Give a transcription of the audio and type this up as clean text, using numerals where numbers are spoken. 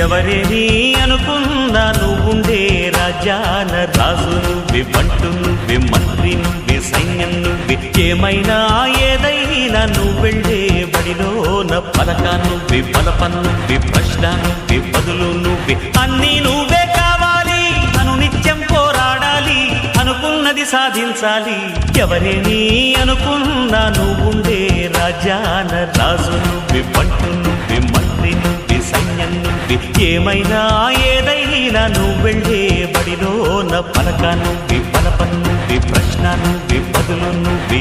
ఎవరేని అనుకున్నా నువ్వుండే రాజ్యాన రాజు నువ్వే, బంటు నువ్వే, మంత్రి నువ్వే, సైన్యం నువ్వే, ఏమైనా ఏదైనా నువ్వెళ్ళే బడిలోన పలక నువ్వే, బలపం నువ్వే, ప్రశ్న నువ్వే, బదులు నువ్వే, అన్నీ నువ్వే కావాలి. అనునిత్యం పోరాడాలి, అనుకున్నది సాధించాలి. ఎవరేని అనుకున్నా నువ్వుండే రాజ్యాన రాజు నువ్వే, బంటు నువ్వే, మంత్రి నువ్వే, సైన్యం నువ్వే, ఏమైనా ఏదైనా నువ్వెళ్ళే బడిలోన పలక నువ్వే, బలపం నువ్వే, ప్రశ్న నువ్వే, బదులు నువ్వే.